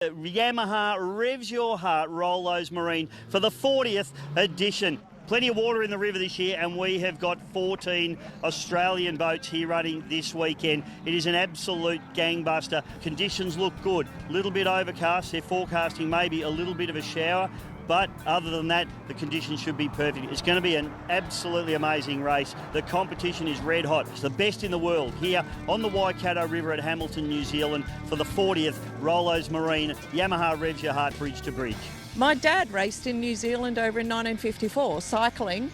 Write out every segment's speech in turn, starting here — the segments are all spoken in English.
Yamaha revs your heart, Rollos Marine, for the 40th edition. Plenty of water in the river this year, and we have got 14 Australian boats here running this weekend. It is an absolute gangbuster. Conditions look good. A little bit overcast. They're forecasting maybe a little bit of a shower, but other than that, the conditions should be perfect. It's going to be an absolutely amazing race. The competition is red hot. It's the best in the world here on the Waikato River at Hamilton, New Zealand for the 40th Rollos Marine. Yamaha revs your heart bridge to bridge. My dad raced in New Zealand over in 1954, cycling,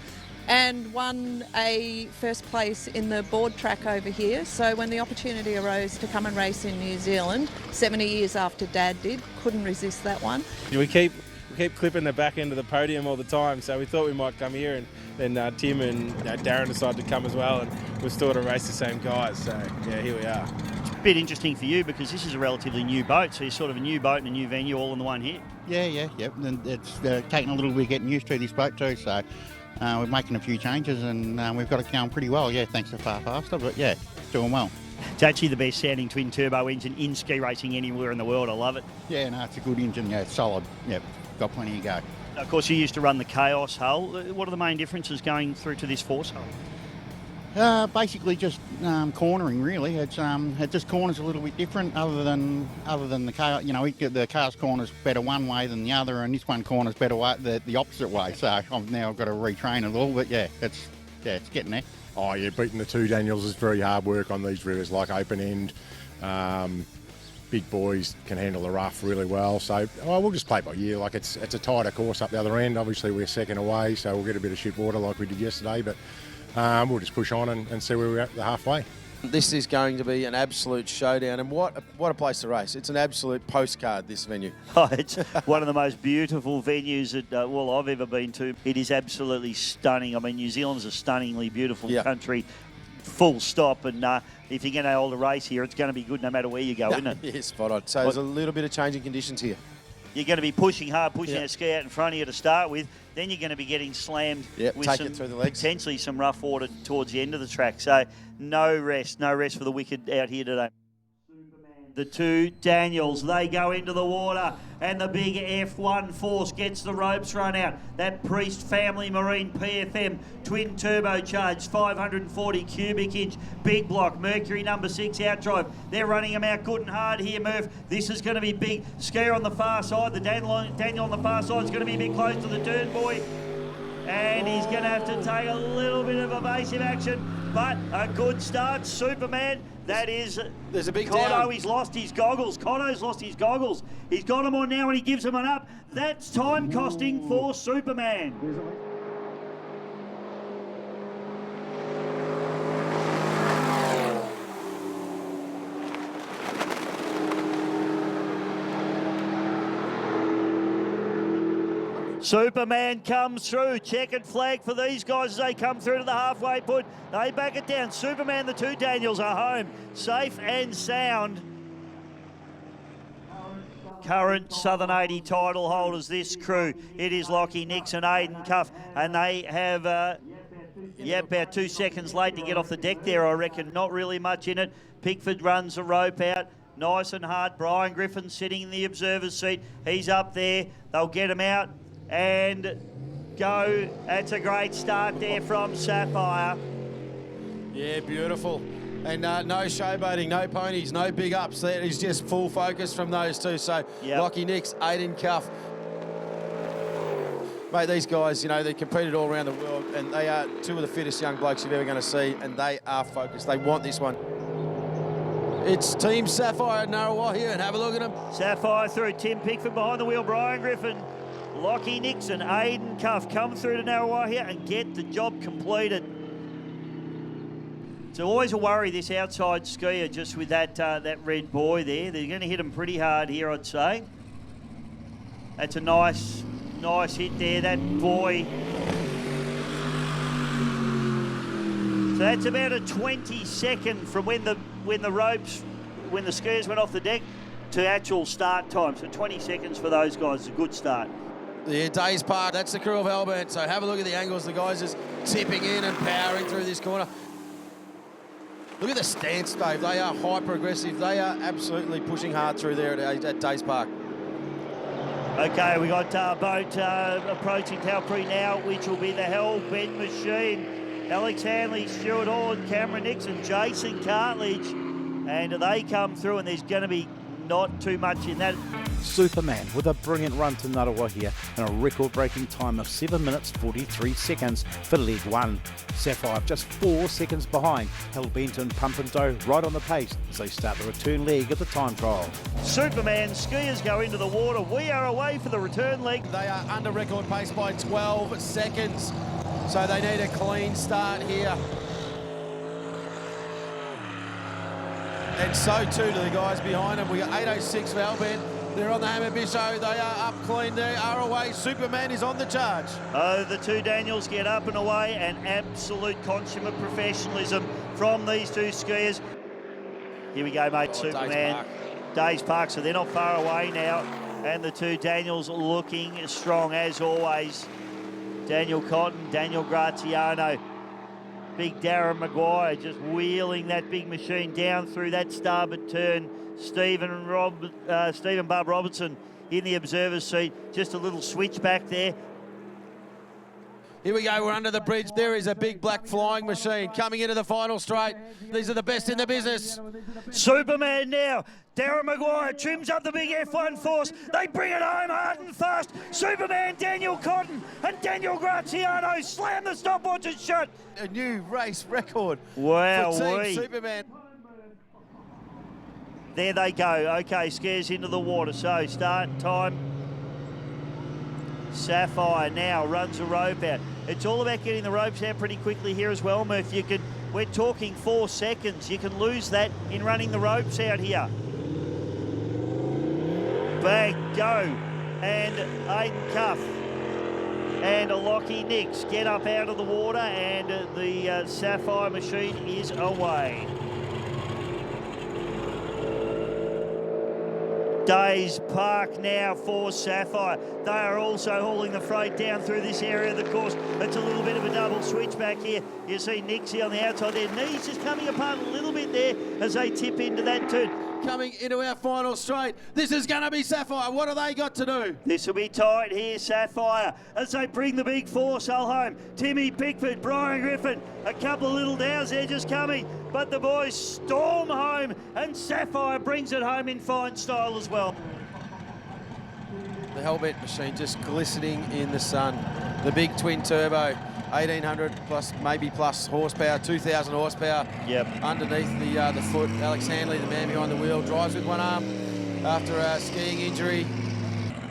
and won a first place in the board track over here. So when the opportunity arose to come and race in New Zealand, 70 years after Dad did, couldn't resist that one. We keep clipping the back end of the podium all the time, so we thought we might come here, and then Tim and Darren decided to come as well, and we're still to race the same guys, so yeah, here we are. It's a bit interesting for you because this is a relatively new boat, so you're sort of a new boat and a new venue all in the one here. Yeah, and it's taken a little bit getting used to this boat too, so we're making a few changes, and we've got it going pretty well, yeah, thanks to Far Faster, but yeah, doing well. It's actually the best sounding twin turbo engine in ski racing anywhere in the world. I love it. Yeah, no, it's a good engine, yeah, it's solid, yeah, got plenty to go. Of course, you used to run the Chaos hull. What are the main differences going through to this Force hull? Basically just cornering, really. It just corners a little bit different, other than the Chaos. You know, the Chaos corners better one way than the other, and this one corners better the opposite way. So I've now got to retrain it all, but yeah, it's getting there. Oh yeah, beating the two Daniels is very hard work on these rivers, like open end. Big boys can handle the rough really well, so we'll just play by ear. Like it's a tighter course up the other end. Obviously we're second away, so we'll get a bit of shit water like we did yesterday, but we'll just push on and see where we're at the halfway. This is going to be an absolute showdown, and what a place to race. It's an absolute postcard, this venue. Oh, it's one of the most beautiful venues that I've ever been to. It is absolutely stunning. I mean, New Zealand's a stunningly beautiful country, full stop, and if you're going to hold a race here, it's going to be good no matter where you go, isn't it? Yeah, spot on. So there's a little bit of changing conditions here. You're going to be pushing hard, pushing that ski out in front of you to start with. Then you're going to be getting slammed with take it through the legs. Potentially some rough water towards the end of the track. So no rest for the wicked out here today. The two Daniels, they go into the water, and the big F1 Force gets the ropes run out. That Priest Family Marine PFM twin turbocharged 540 cubic inch big block Mercury number 6 outdrive. They're running them out good and hard here, Murph. This is going to be big. Skier on the far side. The Daniel on the far side is going to be a bit close to the turn, boy. And he's going to have to take a little bit of evasive action, but a good start. Superman, that is... There's a big Cotto, down. he's lost his goggles. Cotto's lost his goggles. He's got them on now and he gives them an up. That's time costing for Superman. Superman comes through. Checkered flag for these guys as they come through to the halfway point. They back it down. Superman, the two Daniels are home, safe and sound. Current Southern 80 title holders, this crew. It is Lockie Nixon, Aidan Cuff, and they have, about 2 seconds late to get off the deck there, I reckon. Not really much in it. Pickford runs the rope out. Nice and hard. Brian Griffin sitting in the observer's seat. He's up there. They'll get him out and go. That's a great start there from Sapphire. Yeah, beautiful. And no showboating, no ponies, no big ups. That is just full focus from those two. So Lockie Nix, Aidan Cuff. Mate, these guys, they competed all around the world, and they are two of the fittest young blokes you're ever going to see, and they are focused. They want this one. It's Team Sapphire at Narrawah here, and have a look at them. Sapphire through, Tim Pickford behind the wheel, Brian Griffin, Lockie Nixon, Aidan Cuff come through to Narrawah here and get the job completed. It's always a worry, this outside skier, just with that red buoy there. They're going to hit him pretty hard here, I'd say. That's a nice hit there, that buoy. So that's about a 20-second from when the skiers went off the deck to actual start time. So 20 seconds for those guys is a good start. Yeah, Days Park, that's the crew of Albert. So have a look at the angles. The guys just tipping in and powering through this corner. Look at the stance, Dave. They are hyper aggressive. They are absolutely pushing hard through there at Days Park. Okay, we got a boat approaching Talpree now, which will be the Hell-Bent Machine. Alex Hanley, Stuart Horn, Cameron Nixon, Jason Cartledge, and they come through, and there's going to be not too much in that. Superman with a brilliant run to Ngātawa here and a record-breaking time of 7 minutes 43 seconds for leg 1. Sapphire just 4 seconds behind. Hellbent and Pump and Dough right on the pace as they start the return leg of the time trial. Superman skiers go into the water. We are away for the return leg. They are under record pace by 12 seconds, so they need a clean start here. And so too do the guys behind them. We got 8.06 for Hellbent. They're on the Hammer Bisho. They are up clean. They are away. Superman is on the charge. Oh, the two Daniels get up and away, and absolute consummate professionalism from these two skiers. Here we go, mate. Superman. Days Park, so they're not far away now. And the two Daniels looking strong as always. Daniel Cotton, Daniel Graziano. Big Darren Maguire just wheeling that big machine down through that starboard turn. Stephen Bob Robertson in the observer's seat. Just a little switch back there. Here we go, we're under the bridge. There is a big black flying machine coming into the final straight. These are the best in the business. Superman now. Darren Maguire trims up the big F1 force. They bring it home hard and fast. Superman, Daniel Cotton and Daniel Graziano slam the stopwatches shut. A new race record wow, for Team Superman. There they go. Okay, skiers into the water. So start time. Sapphire now runs the rope out. It's all about getting the ropes out pretty quickly here as well, Murph. We're talking 4 seconds. You can lose that in running the ropes out here. Bang, go. And Aiden Cuff and a Lockie Nix get up out of the water, and the Sapphire machine is away. Days Park now for Sapphire. They are also hauling the freight down through this area of the course. It's a little bit of a double switch back here. You see Nixie on the outside there. Knees just coming apart a little bit there as they tip into that turn. Coming into our final straight. This is going to be Sapphire. What have they got to do? This will be tight here, Sapphire, as they bring the big four all home. Timmy Pickford, Brian Griffin, a couple of little downs there just coming, but the boys storm home, and Sapphire brings it home in fine style as well. The Hellbent machine just glistening in the sun. The big twin turbo, 1,800 plus, maybe plus horsepower, 2,000 horsepower. Yep. Underneath the foot, Alex Hanley, the man behind the wheel, drives with one arm after a skiing injury.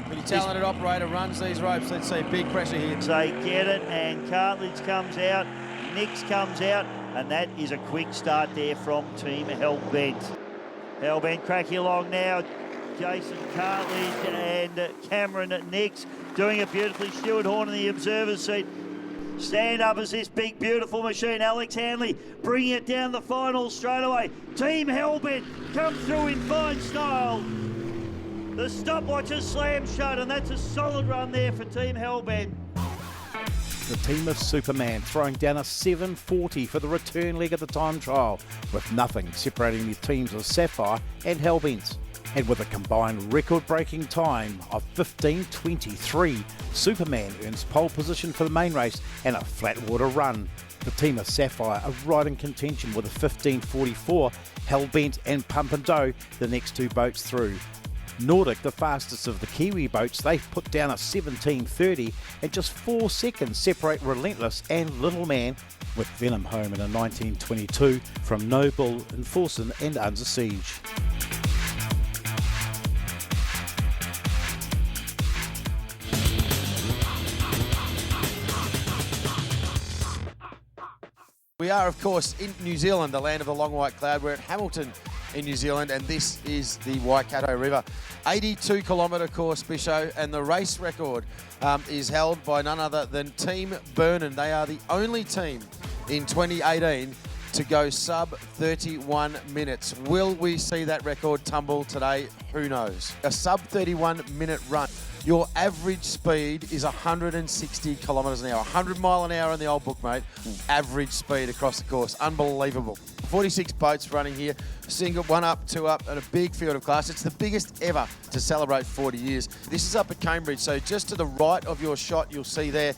Pretty talented operator, runs these ropes. Let's see, big pressure here. They get it, and Cartledge comes out, Nix comes out, and that is a quick start there from Team Hellbent. Hellbent cracking along now. Jason Cartledge and Cameron Nix doing it beautifully. Stuart Horn in the observer's seat. Stand up as this big, beautiful machine. Alex Hanley bringing it down the final straight away. Team Hellbent come through in fine style. The stopwatches slam shut, and that's a solid run there for Team Hellbent. The team of Superman throwing down a 7:40 for the return leg of the time trial, with nothing separating the teams of Sapphire and Hellbent. And with a combined record-breaking time of 15:23, Superman earns pole position for the main race and a flat water run. The team of Sapphire are right in contention with a 15:44, Hellbent and Pump and Dough, the next two boats through. Nordic, the fastest of the Kiwi boats, they've put down a 17:30, and just 4 seconds separate Relentless and Little Man, with Venom home in a 19:22 from Noble, Enforcen and Under Siege. We are, of course, in New Zealand, the land of the long white cloud. We're at Hamilton in New Zealand, and this is the Waikato River. 82-kilometre course, Bisho, and the race record is held by none other than Team Burnham. They are the only team in 2018 to go sub 31 minutes. Will we see that record tumble today? Who knows? A sub 31-minute run. Your average speed is 160 kilometres an hour. 100 mile an hour in the old book, mate. Average speed across the course. Unbelievable. 46 boats running here, single, 1 up, 2 up, and a big field of class. It's the biggest ever to celebrate 40 years. This is up at Cambridge, so just to the right of your shot, you'll see there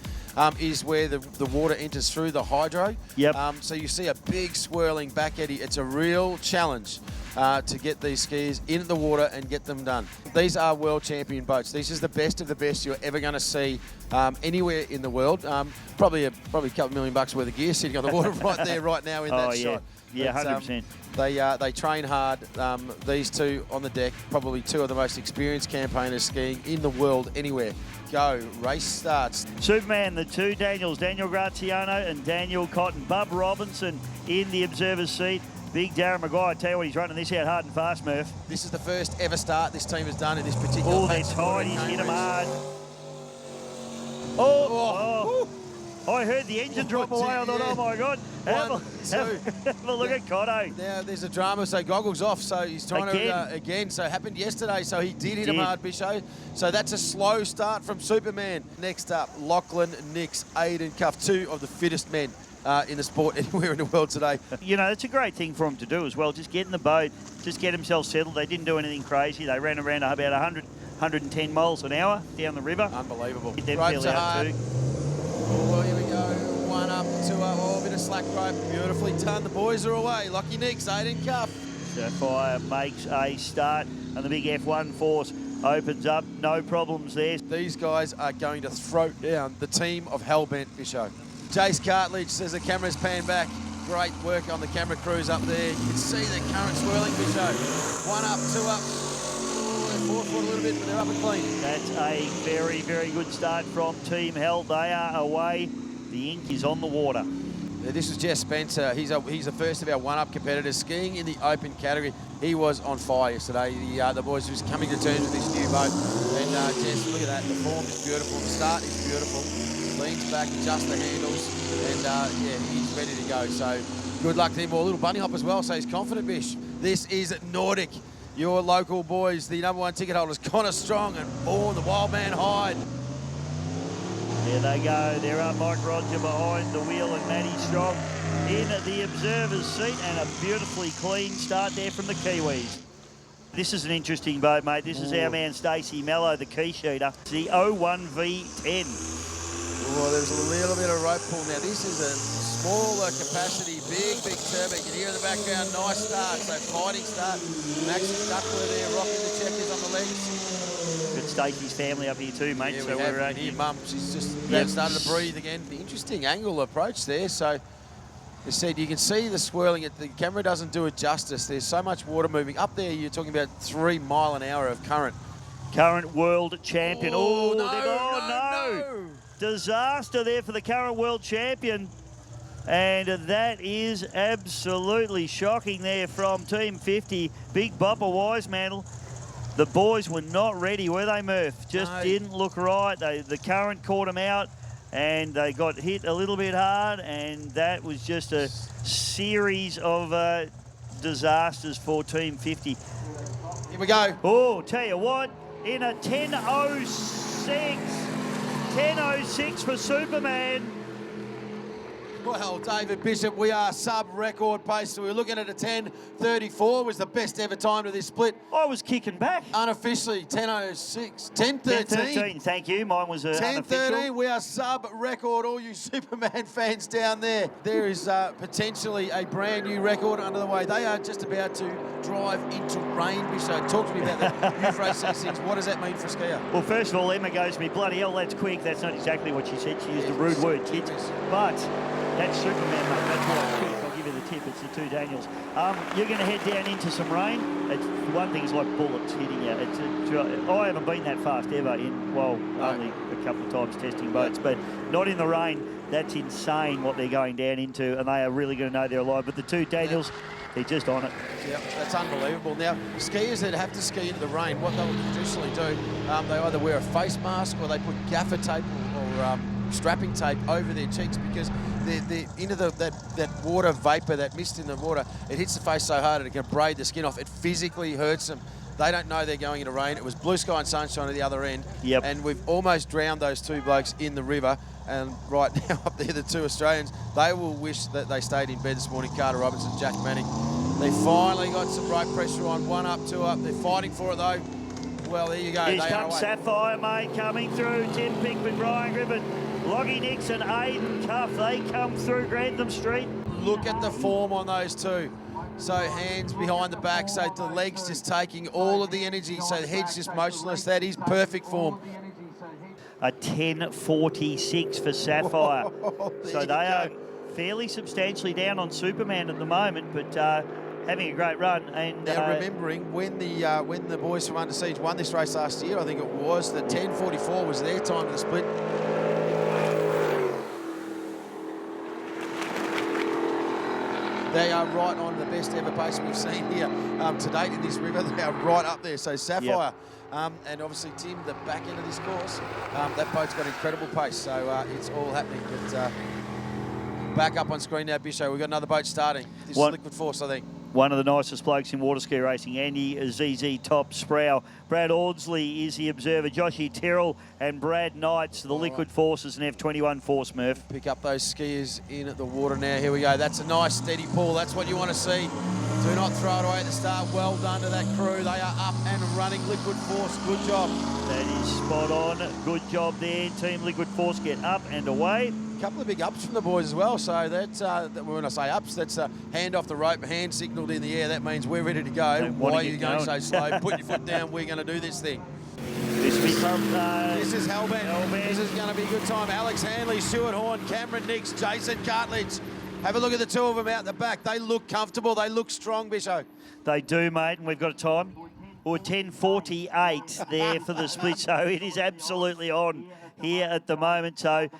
is where the water enters through the hydro. Yep. So you see a big swirling back eddy. It's a real challenge to get these skiers in the water and get them done. These are world champion boats. This is the best of the best you're ever going to see anywhere in the world. Probably a couple $1 million worth of gear sitting on the water right there, right now in that shot. Yeah, 100%. They train hard. These two on the deck, probably two of the most experienced campaigners skiing in the world anywhere. Go, race starts. Superman, the two Daniels, Daniel Graziano and Daniel Cotton. Bub Robinson in the observer's seat. Big Darren Maguire, I tell you what, he's running this out hard and fast, Murph. This is the first ever start this team has done in this particular Oh, they're tight, he's hit him hard. Oh. I heard the engine drop away. I thought, oh my God. Have a look at Cotto. Now there's a drama, so goggles off, so he's trying to again. So it happened yesterday, so he did hit him hard, Bisho. So that's a slow start from Superman. Next up, Lachlan Nix, Aiden Cuff, two of the fittest men in the sport anywhere in the world today. You know, it's a great thing for him to do as well. Just get in the boat, just get himself settled. They didn't do anything crazy. They ran around about 110 miles an hour down the river. Unbelievable. Ropes are hard. Oh, here we go. 1 up, 2 up. Oh, a bit of slack rope. Beautifully done. The boys are away. Lucky Nix, Aiden Cuff. Sapphire makes a start, and the big F1 force opens up. No problems there. These guys are going to throw down the team of Hellbent, Bisho. Jace Cartledge says the camera's panned back. Great work on the camera crews up there. You can see the current swirling, Bisho. 1 up, 2 up. Fourth foot a little bit, but they're up and clean. That's a very, very good start from Team Hell. They are away. The ink is on the water. This is Jess Spencer. He's the first of our one-up competitors skiing in the open category. He was on fire yesterday. The boys was coming to terms with this new boat. And Jess, look at that. The form is beautiful. The start is beautiful. Leans back, adjusts the handles, and yeah, he's ready to go. So good luck to him. Or a little bunny hop as well. So he's confident, Bish. This is Nordic. Your local boys, the #1 ticket holders, Connor Strong and Bourne, the Wild Man Hyde. There they go. They're up Mike Roger behind the wheel and Matty Strong in the observer's seat, and a beautifully clean start there from the Kiwis. This is an interesting boat, mate. This is our man Stacey Mello, the key sheeter. It's the 01V10. Oh, there's a little bit of rope pull now. This is a smaller capacity, big turbo. You can hear in the background, nice start. So fighting start. Max Duckler there, rocking the checkers on the legs. Got Stacey's family up here too, mate. Yeah, so we're here, Mum. She's just started to breathe again. The interesting angle approach there. So they said you can see the swirling. The camera doesn't do it justice. There's so much water moving up there. You're talking about 3 mile an hour of current. Current world champion. Oh, no. Disaster there for the current world champion. And that is absolutely shocking there from Team 50. Big Bubba Wisemantle. The boys were not ready, were they, Murph? Just didn't look right. The current caught them out, and they got hit a little bit hard, and that was just a series of disasters for Team 50. Here we go. Oh, tell you what, in a 10.06 for Superman. Well, David Bishop, we are sub-record pace. So we're looking at a 10.34 was the best ever time to this split. I was kicking back. Unofficially, 10.06. 10.13. Thank you. Mine was 10.13. We are sub-record, all you Superman fans down there. There is potentially a brand new record under the way. They are just about to drive into rain, Bishop. Talk to me about the youth race things. What does that mean for a skier? Well, first of all, Emma goes to me, bloody hell, that's quick. That's not exactly what she said. She used a rude word, kids. But that's Superman, mate. That's why it's quick. I'll give you the tip. It's the two Daniels. You're going to head down into some rain. One thing is like bullets hitting you. I haven't been that fast ever only a couple of times testing boats, but not in the rain. That's insane what they're going down into, and they are really going to know they're alive. But the two Daniels, they're just on it. Yep, that's unbelievable. Now, skiers that have to ski into the rain, what they would traditionally do, they either wear a face mask or they put gaffer tape or strapping tape over their cheeks, because into that water vapor, that mist in the water, it hits the face so hard it can braid the skin off. It physically hurts them. They don't know they're going into rain. It was blue sky and sunshine at the other end. Yep. And we've almost drowned those two blokes in the river. And right now up there, the two Australians, they will wish that they stayed in bed this morning. Carter Robertson, Jack Manning. They finally got some rope pressure on. 1 up, 2 up. They're fighting for it though. Well, there you go. Here They comes are away. Sapphire, mate, coming through. Tim Pinkman, Brian Griffin, Loggie Nixon, Aiden Cuff. They come through Grantham Street. Look at the form on those two. So hands behind the back, so the legs just taking all of the energy, so the head's just motionless. That is perfect form. A 10.46 for Sapphire. So they are fairly substantially down on Superman at the moment, but having a great run. And now remembering when the boys from Under Siege won this race last year, I think it was, the 10.44 was their time of the split. They are right on the best ever pace we've seen here to date in this river. They are right up there. So Sapphire, and obviously Tim, the back end of this course, that boat's got incredible pace. So it's all happening. But back up on screen now, Bisho. We've got another boat starting. This is Liquid Force, I think. One of the nicest blokes in water ski racing, Andy ZZ Top Sproul. Brad Audsley is the observer. Joshy Terrell and Brad Knights, the Liquid Forces and F21 Force, Murph. Pick up those skiers in at the water now. Here we go. That's a nice steady pull. That's what you want to see. Do not throw it away at the start. Well done to that crew. They are up and running. Liquid Force, good job. That is spot on. Good job there. Team Liquid Force get up and away. A couple of big ups from the boys as well. So that's, when I say ups, that's hand off the rope, hand signalled in the air. That means we're ready to go. Why are you going so slow? Put your foot down. We're going to do this thing. This is Hellbent. This is going to be a good time. Alex Hanley, Stuart Horn, Cameron Nix, Jason Cartledge. Have a look at the two of them out the back. They look comfortable. They look strong, Bisho. They do, mate, and we've got a time. Or 10.48 there for the split, so it is absolutely on here at the moment. So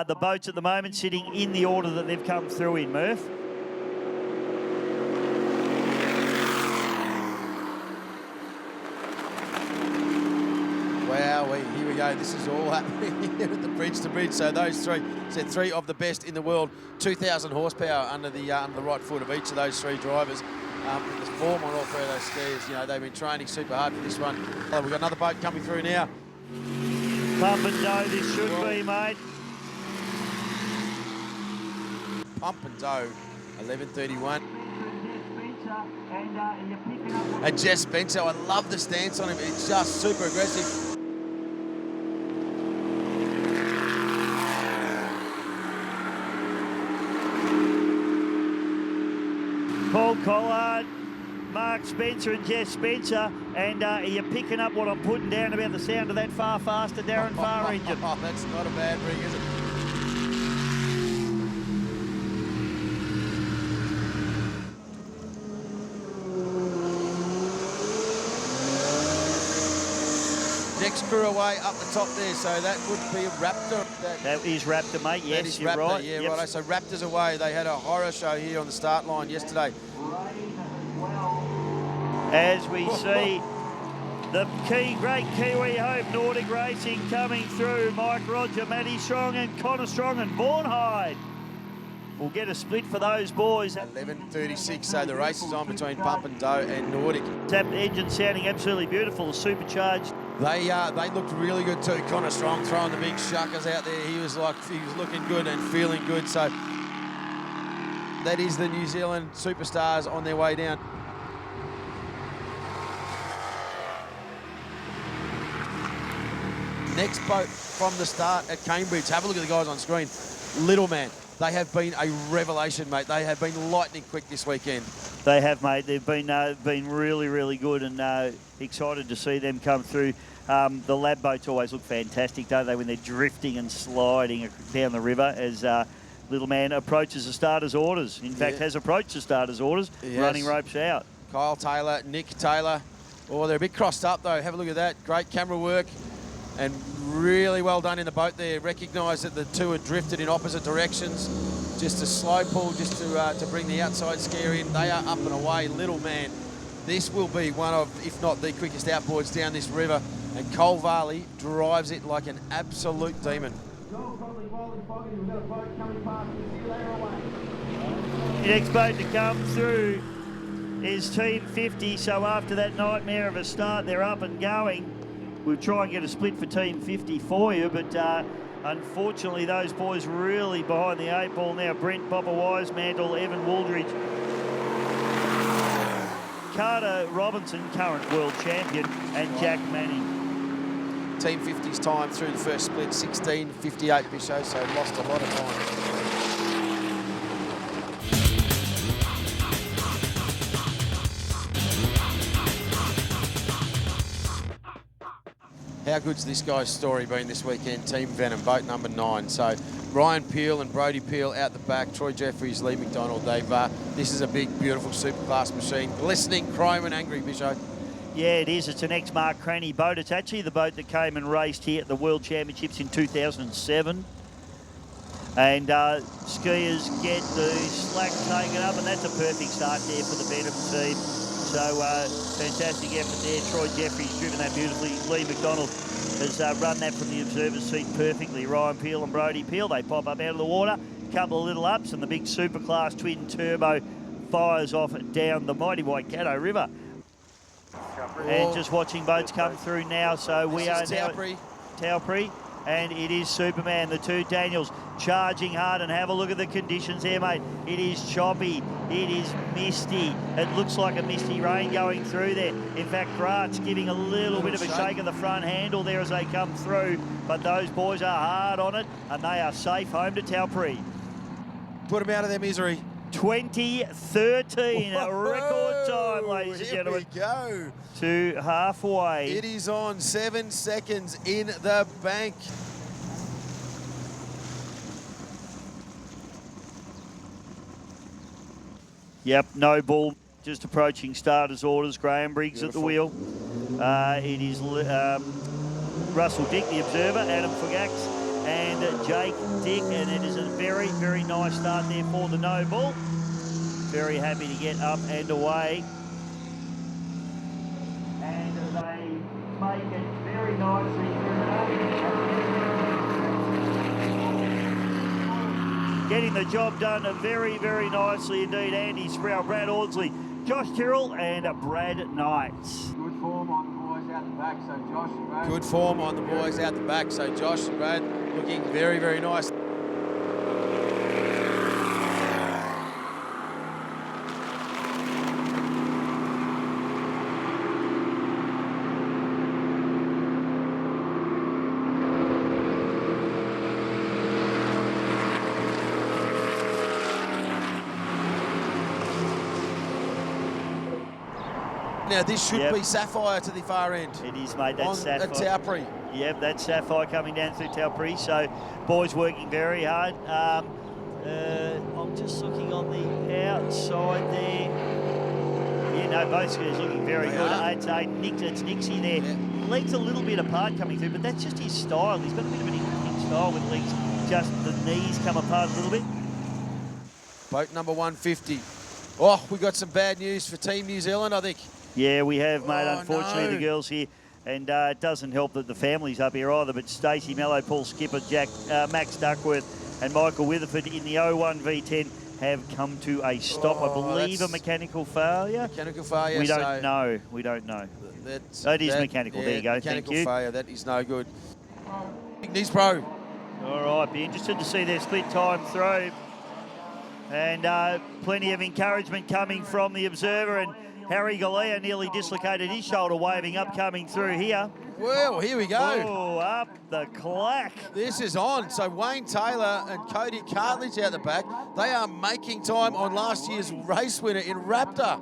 the boats at the moment sitting in the order that they've come through in, Murph. Wow, here we go. This is all happening here at the bridge to bridge. So those three, said three of the best in the world, 2,000 horsepower under the right foot of each of those three drivers. There's form on all three of those skiers. You know, they've been training super hard for this one. Oh, we've got another boat coming through now. Pump and dough, this should be, mate. Pump and dough, 11:31. And Jess Spencer, I love the stance on him. It's just super aggressive. Paul Collard, Mark Spencer and Jess Spencer. And are you picking up what I'm putting down about the sound of that far faster Darren Farr engine? Oh, that's not a bad ring, is it? Next crew away up the top there, so that would be a Raptor. That is Raptor, mate. Yes, that is you're Raptor, right. yeah, yep. right. So Raptors away. They had a horror show here on the start line yesterday. As we see the great Kiwi Hope Nordic Racing coming through. Mike Roger, Matty Strong and Connor Strong and Vaughan Hyde. We'll get a split for those boys. 11:36, so the race is on between Pump and Dough and Nordic. Tap engine sounding absolutely beautiful, supercharged. They looked really good too. Connor Strong throwing the big shuckers out there. He was looking good and feeling good. So that is the New Zealand superstars on their way down. Next boat from the start at Cambridge. Have a look at the guys on screen. Little Man. They have been a revelation, mate. They have been lightning quick this weekend. They have, mate. They've been really, really good, and excited to see them come through. The lab boats always look fantastic, don't they, when they're drifting and sliding down the river as Little Man approaches the starter's orders. In fact, has approached the starter's orders, running ropes out. Kyle Taylor, Nick Taylor. Oh, they're a bit crossed up, though. Have a look at that. Great camera work. And really well done in the boat there. Recognise that the two had drifted in opposite directions. Just a slow pull just to bring the outside skier in. They are up and away. Little Man. This will be one of, if not the quickest outboards down this river. And Cole Varley drives it like an absolute demon. The next boat to come through is Team 50. So after that nightmare of a start, they're up and going. We'll try and get a split for Team 50 for you, but unfortunately those boys really behind the 8 ball now. Brent Bopper Wisemantle, Evan Wooldridge, Carter Robinson, current world champion, and Jack Manning. Team 50's time through the first split, 16:58, Bisho, so lost a lot of time. How good's this guy's story been this weekend? Team Venom, boat number 9. So Ryan Peel and Brody Peel out the back, Troy Jeffries, Lee McDonald, this is a big, beautiful superclass machine. Glistening, chrome and angry, Bisho. Yeah, it is. It's an ex-Mark Cranny boat. It's actually the boat that came and raced here at the World Championships in 2007. And skiers get the slack taken up, and that's a perfect start there for the Venom team. So fantastic effort there. Troy Jeffries driven that beautifully. Lee McDonald has run that from the observer's seat perfectly. Ryan Peel and Brody Peel, they pop up out of the water. A couple of little ups, and the big superclass twin turbo fires off down the mighty Waikato River. And just watching boats come through now. So we are now at Taupri, and it is Superman, the 2 Daniels, charging hard. And have a look at the conditions there, mate. It is choppy. It is misty. It looks like a misty rain going through there. In fact, Grant's giving a little bit of a shake of the front handle there as they come through. But those boys are hard on it, and they are safe home to Taupri. Put them out of their misery. 2013, a record time, ladies and gentlemen. Here we go. To halfway. It is on 7 seconds in the bank. Yep, no ball, just approaching starter's orders. Graham Briggs at the wheel. It is Russell Dick, the observer, Adam Fugax, and Jake Dick, and it is a very, very nice start there for the no ball. Very happy to get up and away. And they make it very nicely. Getting the job done very, very nicely indeed. Andy Sproul, Brad Audsley, Josh Tyrrell, and Brad Knights. Good form on the boys out the back, so Josh and Brad. Good form on the boys out the back, so Josh and Brad looking very, very nice. Now this should be Sapphire to the far end. It is, mate. That's Sapphire. That's Taupri. Yep, that's Sapphire coming down through Taupri. So boys working very hard. I'm just looking on the outside there. Yeah, no, both skiers looking very good. It's Nixie there. Yeah. Legs a little bit apart coming through, but that's just his style. He's got a bit of an interesting style with legs. Just the knees come apart a little bit. Boat number 150. Oh, we got some bad news for Team New Zealand, I think. Yeah, we have, mate. Unfortunately, the girls here, and it doesn't help that the family's up here either, but Stacey Mello, Paul Skipper, Max Duckworth and Michael Witherford in the 01 V10 have come to a stop. I believe a mechanical failure. Mechanical failure. We don't know. We don't know. That is mechanical. Yeah, there you go. Mechanical Thank you. failure. That is no good. Knees Pro. All right. Be interested to see their split time through. And plenty of encouragement coming from the observer. And Harry Galea nearly dislocated his shoulder, waving up coming through here. Well, here we go. Oh, up the clack. This is on. So Wayne Taylor and Cody Cartledge out the back. They are making time on last year's race winner in Raptor.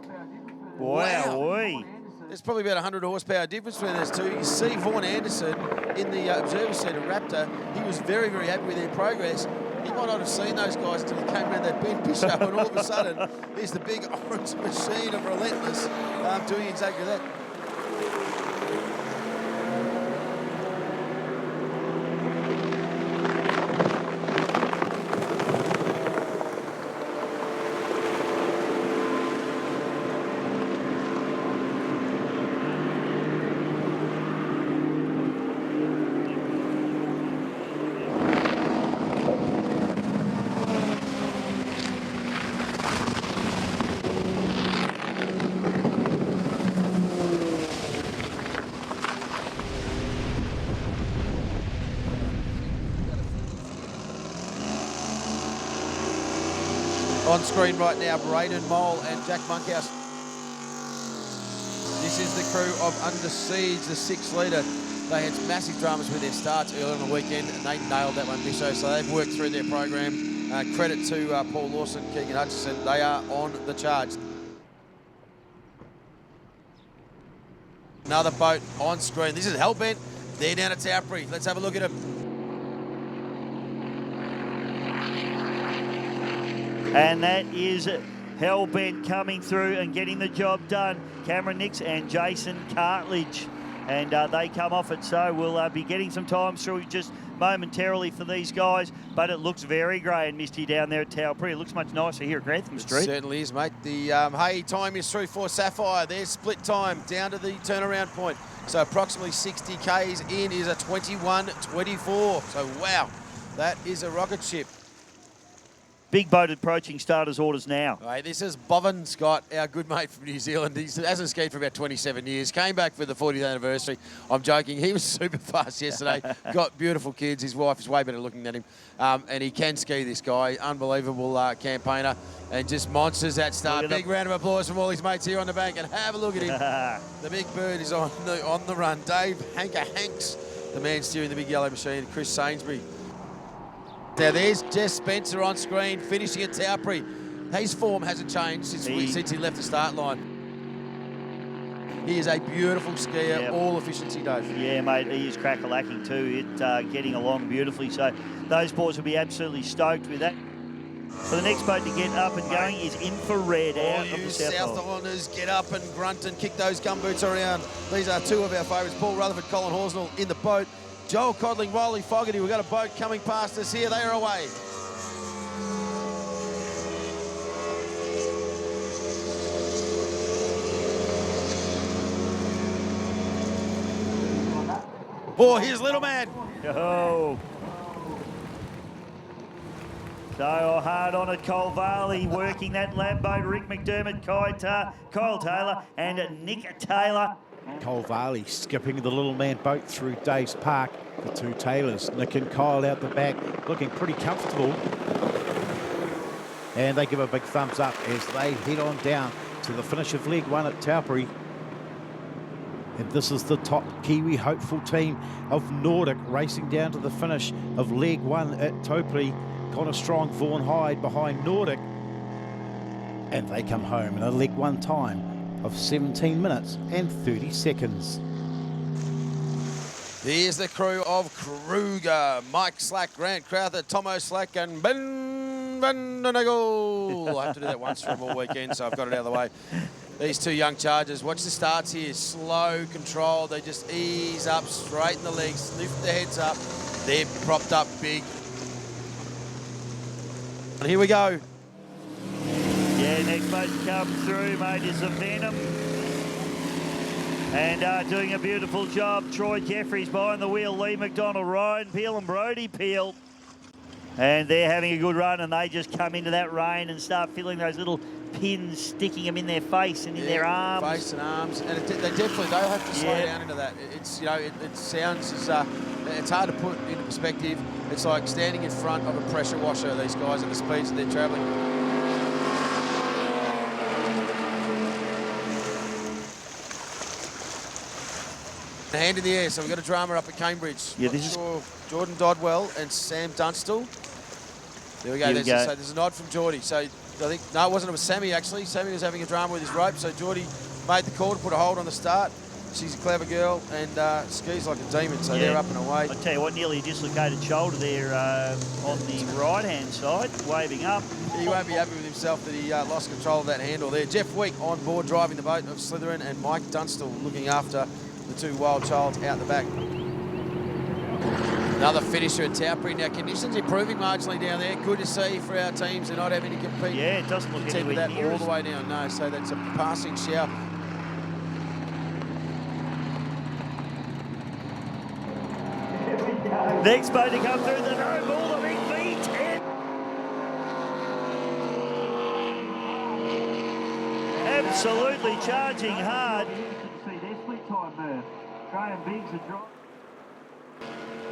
Wow. There's probably about 100 horsepower difference between those two. You see Vaughan Anderson in the observer seat of Raptor. He was very, very happy with their progress. He might not have seen those guys until he came around that bend, Bishop, and all of a sudden, here's the big orange machine of Relentless doing exactly that. On screen right now, Braden Mole and Jack Monkhouse. This is the crew of Under Siege, the 6 litre. They had massive dramas with their starts earlier on the weekend, and they nailed that one, Bisho. So they've worked through their program. Credit to Paul Lawson, Keegan Hutchison. They are on the charge. Another boat on screen. This is Hellbent. They're down at Taupory. Let's have a look at them. And that is Hellbent coming through and getting the job done. Cameron Nix and Jason Cartledge. And they come off it, so we'll be getting some time through just momentarily for these guys. But it looks very grey and misty down there at Taupory. It looks much nicer here at Grantham Street. It certainly is, mate. The hay time is through for Sapphire. Their split time down to the turnaround point. So approximately 60 Ks in is a 21.24. So wow, that is a rocket ship. Big boat approaching starters orders now. All right, this is Boven Scott, our good mate from New Zealand. He hasn't skied for about 27 years. Came back for the 40th anniversary. I'm joking. He was super fast yesterday. Got beautiful kids. His wife is way better looking than him. And he can ski, this guy. Unbelievable campaigner. And just monsters at start. Big round of applause from all his mates here on the bank. And have a look at him. The big bird is on the run. Dave Hanks, the man steering the big yellow machine. Chris Sainsbury. Now there's Jess Spencer on screen, finishing at Taupory. His form hasn't changed since he left the start line. He is a beautiful skier, all efficiency, Dave. Yeah, mate, he is crack-a-lacking too. Getting along beautifully. So those boys will be absolutely stoked with that. So the next boat to get up and going is Infrared out of the South Islanders, get up and grunt and kick those gumboots around. These are two of our favourites, Paul Rutherford, Colin Horsnell in the boat. Joel Codling, Riley Fogarty, we've got a boat coming past us here. They are away. Oh, here's Little Man. Oh. So hard on it, Cole Varley working that lab boat. Rick McDermott, Kyle Taylor and Nick Taylor. Cole Varley skipping the Little Man boat through Dave's Park. The two Taylors, Nick and Kyle out the back, looking pretty comfortable. And they give a big thumbs up as they head on down to the finish of leg one at Taupory. And this is the top Kiwi hopeful team of Nordic racing down to the finish of leg one at Taupory. Connor Strong, Vaughan Hyde behind Nordic. And they come home in a leg one time of 17 minutes and 30 seconds. Here's the crew of Kruger, Mike Slack, Grant Crowther, Tomo Slack and Ben Vandenegel. I have to do that once from all weekend, so I've got it out of the way. These two young chargers, watch the starts here, slow, controlled. They just ease up, straighten the legs, lift their heads up. They're propped up big. And here we go. Yeah, next boat to come through, mate, is the Venom. And doing a beautiful job. Troy Jeffries behind the wheel. Lee McDonald, Ryan Peel and Brody Peel. And they're having a good run, and they just come into that rain and start feeling those little pins sticking them in their face and in their arms. Face and arms. And they'll have to slow down into that. It's, it sounds as, it's hard to put into perspective. It's like standing in front of a pressure washer, these guys, at the speeds that they're travelling. A hand in the air, so we've got a drama up at Cambridge. Yeah, this is Jordan Dodwell and Sam Dunstall. There we go. There's a nod from Geordie. So I think, no, it wasn't. It was Sammy, actually. Sammy was having a drama with his rope, so Geordie made the call to put a hold on the start. She's a clever girl and skis like a demon, so they're up and away. I tell you what, nearly a dislocated shoulder there on the right-hand side, waving up. He won't be happy with himself that he lost control of that handle there. Jeff Week on board driving the boat of Slytherin, and Mike Dunstall looking after the two wild childs out the back. Another finisher at Taupory. Now, conditions improving marginally down there. Good to see for our teams. They're not having to compete. Yeah, it doesn't look anywhere near all the way down. No, so that's a passing shower. Next boat to come through the no ball, the big V10. Absolutely charging hard. See their split time there. Graham Biggs, a drop.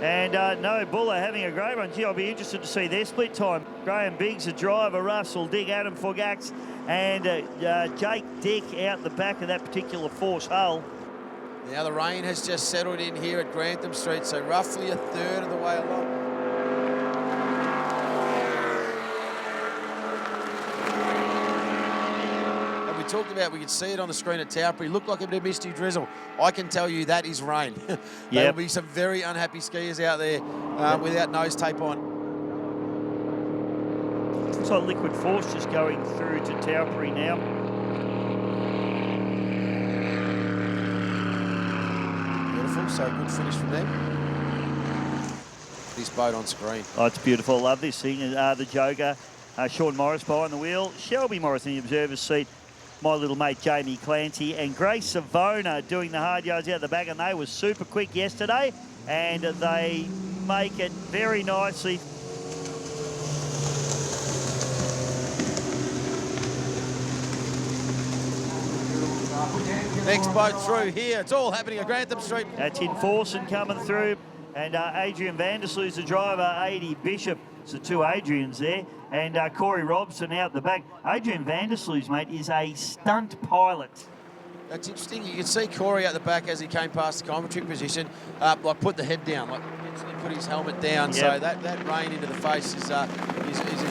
And no, Buller having a great one. Gee, I'll be interested to see their split time. Graham Biggs, a driver, Russell Dick, Adam Fogax, and Jake Dick out the back of that particular force hull. Now the rain has just settled in here at Grantham Street, so roughly a third of the way along. Talked about, we could see it on the screen at Taupo. It looked like a bit of misty drizzle. I can tell you that is rain. There will be some very unhappy skiers out there without nose tape on. Looks like liquid force just going through to Taupo now. Beautiful, so good finish from them. This boat on screen. Oh, it's beautiful. I love this thing. The Joker, Sean Morris behind the wheel, Shelby Morris in the observer's seat, my little mate Jamie Clancy, and Grace Savona doing the hard yards out the back, and they were super quick yesterday, and they make it very nicely. Next boat through here. It's all happening at Grantham Street. Tin Forson coming through, and Adrian Vandersloot's the driver, 80 Bishop. So two Adrians there, and Corey Robson out the back. Adrian Vandersloot, mate, is a stunt pilot. That's interesting. You can see Corey at the back as he came past the commentary position, like put the head down, like put his helmet down. Yep. So that rain into the face is a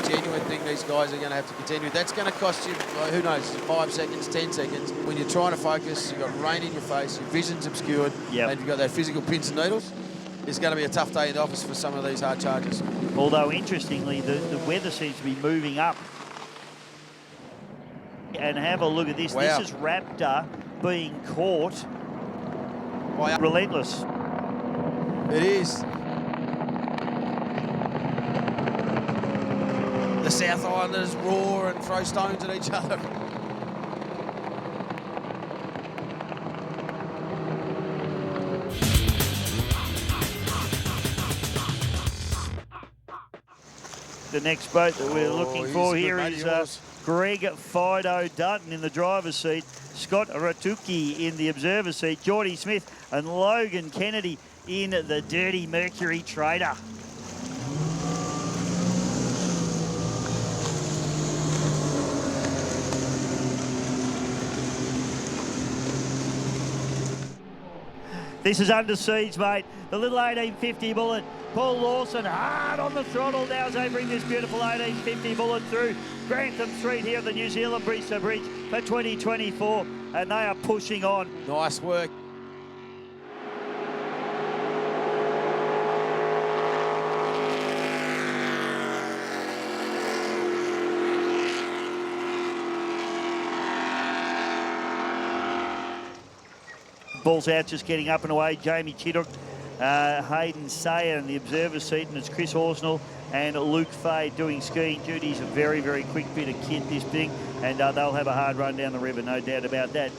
genuine thing these guys are going to have to contend with. That's going to cost you, who knows, 5 seconds, 10 seconds. When you're trying to focus, you've got rain in your face, your vision's obscured, and you've got that physical pins and needles. It's going to be a tough day in the office for some of these hard charges. Although, interestingly, the weather seems to be moving up. And have a look at this. Wow. This is Raptor being caught. Wow. Relentless. It is. The South Islanders roar and throw stones at each other. The next boat that we're looking for here is Greg Fido Dutton in the driver's seat, Scott Ratuki in the observer's seat, Geordie Smith and Logan Kennedy in the Dirty Mercury Trader. This is Under Siege, mate. The little 1850 bullet. Paul Lawson hard on the throttle now as they bring this beautiful 1850 bullet through Grantham Street here at the New Zealand Breezer Bridge for 2024, and they are pushing on. Nice work. Ball's out, just getting up and away. Jamie Chittock, Hayden Sayer in the observer's seat, and it's Chris Horsnell and Luke Fay doing skiing duties. A very, very quick bit of kit, this thing, and they'll have a hard run down the river, no doubt about that.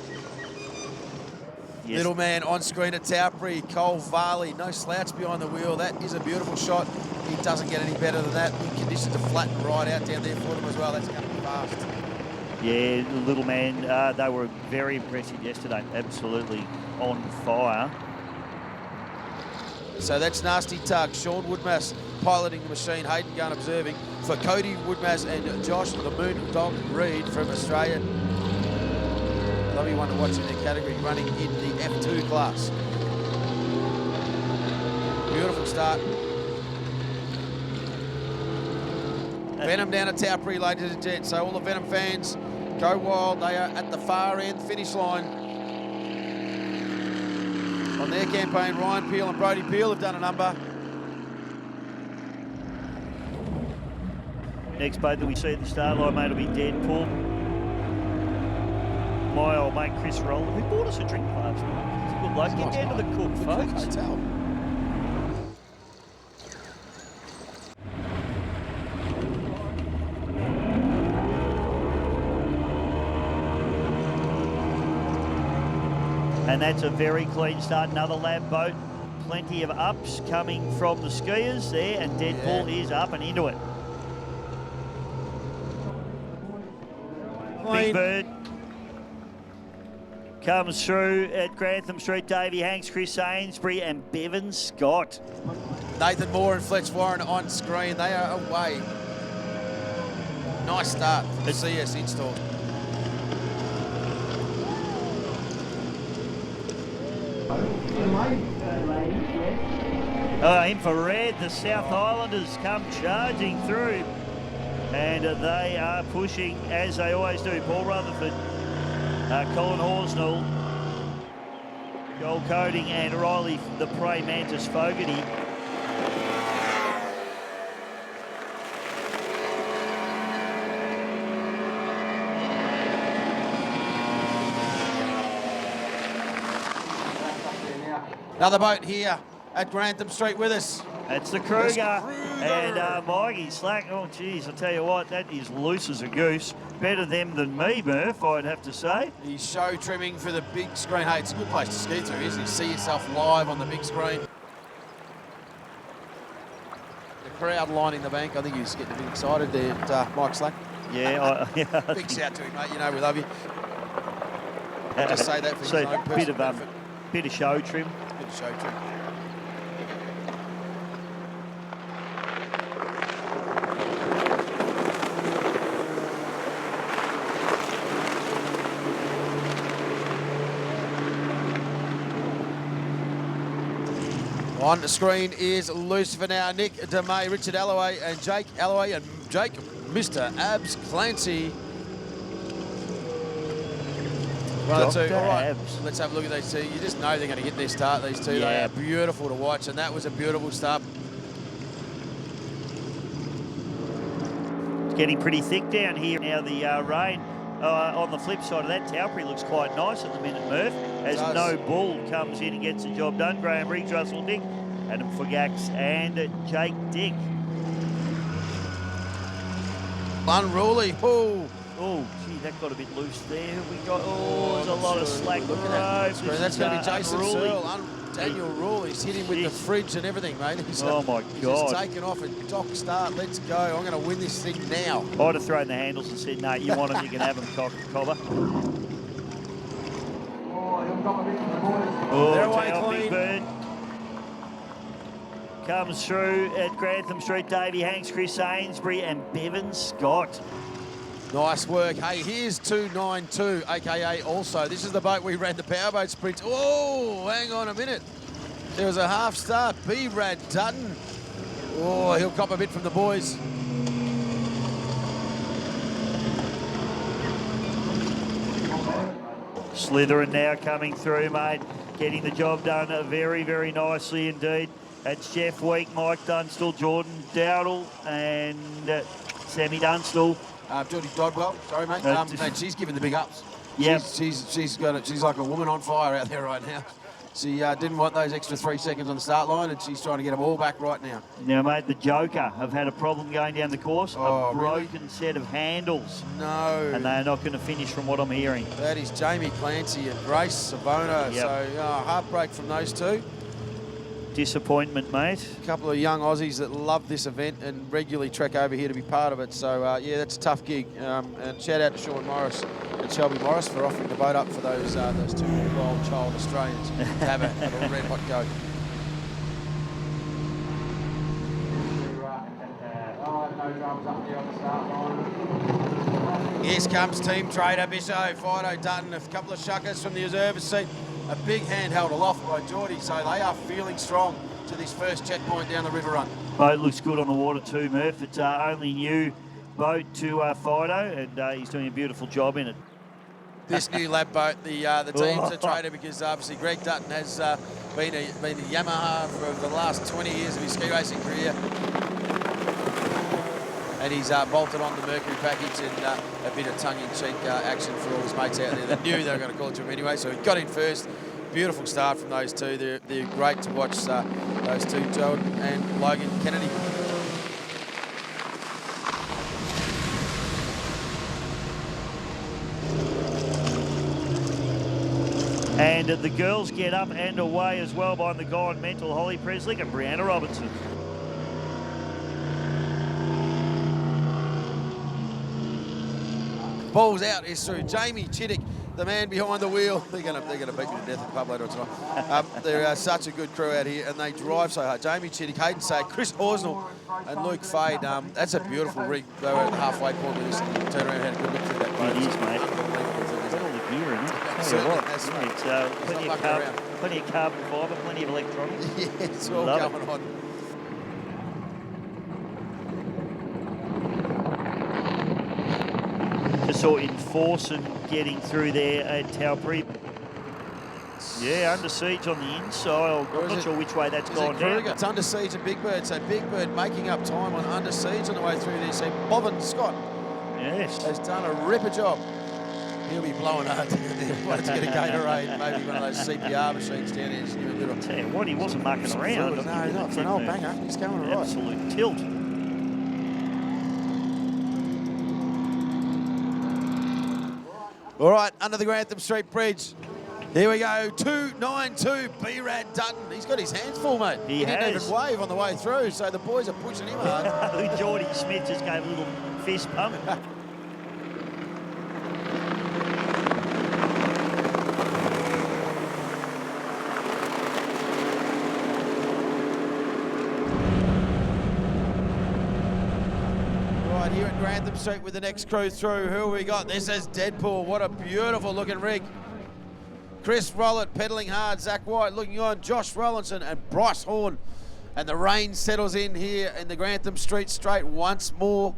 Yes. Little man on screen at Taupo, Cole Varley, no slouch behind the wheel. That is a beautiful shot. He doesn't get any better than that. The conditions are flat and right out down there for them as well. That's going to be fast. Yeah, little man, they were very impressive yesterday. Absolutely on fire. So that's Nasty Tug. Sean Woodmass piloting the machine. Hayden Gunn observing for Cody Woodmass and Josh the Moon Dog Reed from Australia. Lovely one to watch in their category, running in the F2 class. Beautiful start. Venom down at Taupo, ladies and gents. So all the Venom fans, go wild. They are at the far end finish line. On their campaign, Ryan Peel and Brodie Peel have done a number. Next boat that we see at the start line, mate, will be Deadpool. My old mate Chris Roller, who bought us a drink last night. He's a good bloke. Get down to the Cook, folks. Hotel. And that's a very clean start. Another lab boat. Plenty of ups coming from the skiers there, and Deadpool is up and into it. Big Bird comes through at Grantham Street. Davey Hanks, Chris Sainsbury and Bevan Scott. Nathan Moore and Fletch Warren on screen. They are away. Nice start from the CS install. Infrared, the South Islanders come charging through, and they are pushing as they always do. Paul Rutherford, Colin Horsnell, Joel Coding, and Riley the Prey Mantis Fogarty. Another boat here at Grantham Street with us. That's the Kruger. And Mikey Slack, oh geez, I'll tell you what, that is loose as a goose. Better them than me, Murph, I'd have to say. He's show trimming for the big screen. Hey, it's a good place to ski through, isn't it? See yourself live on the big screen. The crowd lining the bank, I think he's getting a bit excited there at Mike Slack. Yeah, Big shout to him, mate, you know we love you. I'll just say that for his own personal benefit. Bit of show trim. Bit of show trim. On the screen is Lucifer now. Nick DeMay, Richard Alloway, and Jake Alloway, and Jake, Mr. Abs Clancy. Right, so, all right, let's have a look at these two. You just know they're going to get their start, these two. Yeah. They are beautiful to watch, and that was a beautiful start. It's getting pretty thick down here now, the rain. On the flip side of that, Taupery looks quite nice at the minute, Murph, as No Bull comes in and gets the job done. Graham Riggs, Russell Dick, Adam Fugax, and Jake Dick. Unruly. Oh, gee, that got a bit loose there. We got, there's a lot of slack rope. That's going to be Jason Searle. Daniel Rule, he's hit him with the fridge and everything, mate. Oh, my God. He's just taken off and dock start. Let's go. I'm going to win this thing now. I'd have thrown the handles and said, no, you want them, you can have them, Cobber. They're away clean. Big Bird comes through at Grantham Street. Davey Hanks, Chris Ainsbury, and Bevan Scott. Nice work. Hey, here's 292, a.k.a. also. This is the boat we ran the powerboat sprint. Oh, hang on a minute. There was a half star. B-Rad Dutton. Oh, he'll cop a bit from the boys. Slytherin now coming through, mate. Getting the job done very, very nicely indeed. That's Jeff Week, Mike Dunstall, Jordan Dowdle, and Sammy Dunstall. Geordie Dodwell, sorry mate. Mate, she's giving the big ups. Yeah, she's like a woman on fire out there right now. She didn't want those extra 3 seconds on the start line, and she's trying to get them all back right now. Now, mate, the Joker have had a problem going down the course. Oh, a broken set of handles. No. And they're not going to finish from what I'm hearing. That is Jamie Clancy and Grace Savona. Yep. So heartbreak from those two. Disappointment, mate. A couple of young Aussies that love this event and regularly trek over here to be part of it. So, yeah, that's a tough gig. And shout out to Sean Morris and Shelby Morris for offering the boat up for those two wild child Australians to have a red hot go. No drums up here on the start line. Here comes Team Trader, Bisso, Fido Dutton, a couple of shuckers from the observer's seat. A big hand held aloft by Geordie, so they are feeling strong to this first checkpoint down the river run. Boat looks good on the water too, Murph. It's only new boat to Fido, and he's doing a beautiful job in it. This new lab boat, the team's a trader because obviously Greg Dutton has been a Yamaha for the last 20 years of his ski racing career. And he's bolted on the Mercury package and a bit of tongue-in-cheek action for all his mates out there. They knew they were going to call it to him anyway, so he got in first. Beautiful start from those two. They're great to watch, those two, Jordan and Logan Kennedy. And the girls get up and away as well behind the Gone Mental, Holly Presley and Brianna Robinson. Balls out is through Jamie Chittick. the man behind the wheel. They're gonna beat me to death in the pub later on tonight. They're such a good crew out here, and they drive so hard. Jamie Chittick, Hayden Say, Chris Horsnell, and Luke Fade. That's a beautiful rig. They were at the halfway point with this turnaround and had a good look through that boat. It is, mate. Unbelievable. It's all the gear in it. Certainly has, Yeah, mate. it's, There's not mucking around. plenty of carbon fibre, plenty of electronics. Yeah, it's all Love going on. Just saw Enforcing getting through there at Taupri. Yeah, Under Siege on the inside. I'm not sure which way that's gone down. It's Under Siege and Big Bird. So Big Bird making up time on Under Siege on the way through there. So Bobbin Scott Yes. has done a ripper job. He'll be blowing hard to get there. Wanted to get a Gatorade, maybe one of those CPR machines down there. Just give a little. Tell you what, he wasn't mucking around. No, not for an old banger. He's going all right. Absolute tilt. All right, under the Grantham Street Bridge. Here we go, 292, B-Rad Dutton. He's got his hands full, mate. He didn't has. even wave on the way through, so the boys are pushing him hard. Geordie Smith just gave a little fist pump. Right here at Grantham Street with the next crew through. Who have we got? This is Deadpool. What a beautiful looking rig. Chris Rollett pedaling hard. Zach White looking on. Josh Rollinson and Bryce Horn. And the rain settles in here in the Grantham Street Straight once more.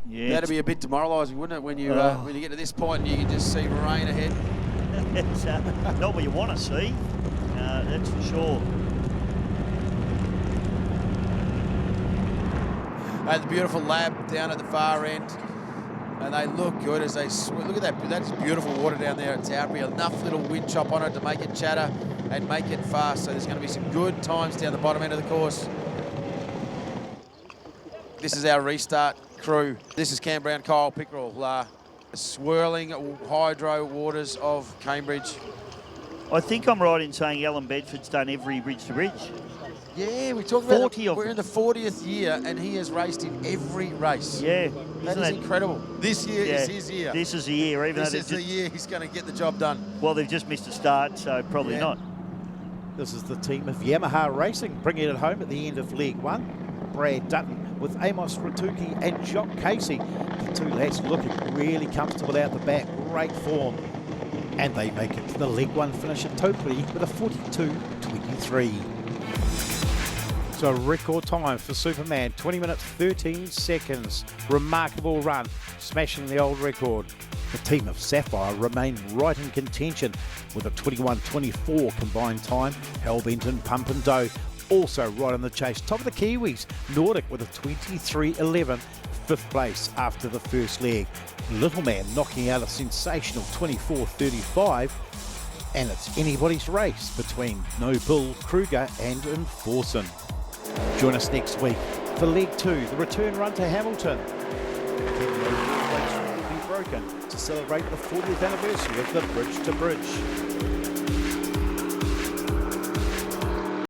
Yeah, That'd be a bit demoralising, wouldn't it, when you get to this point and you can just see rain ahead. It's not what you want to see, that's for sure. And the beautiful lab down at the far end. And they look good as they swim. Look at that. That's beautiful water down there at Taupri. Enough little wind chop on it to make it chatter and make it fast. So there's going to be some good times down the bottom end of the course. This is our restart crew. This is Cam Brown, Kyle Pickerel, swirling hydro waters of Cambridge. I think I'm right in saying Alan Bedford's done every bridge to bridge. Yeah, we talked about 40 of we're them. in the 40th year and he has raced in every race. Yeah. That is incredible. This year is his year. This is the year, even This though is the year he's going to get the job done. well, they've just missed a start, so probably Yeah. not. This is the team of Yamaha Racing bringing it home at the end of Leg 1. Brad Dutton with Amos Ratuki and Jock Casey. The two lads looking really comfortable out the back, great form. And they make it to the Leg 1 finish at Taupri with a 42.23. So a record time for Superman, 20 minutes 13 seconds. Remarkable run, smashing the old record. The team of Sapphire remain right in contention with a 21.24 combined time. Hellbent and Pump and Dough also right in the chase. Top of the Kiwis, Nordic with a 23.11, fifth place after the first leg. Little Man knocking out a sensational 24.35. And it's anybody's race between No Bull, Kruger and Enforcin'. Join us next week for Leg 2, the return run to Hamilton. The will be broken to celebrate the 40th anniversary of the Bridge to Bridge.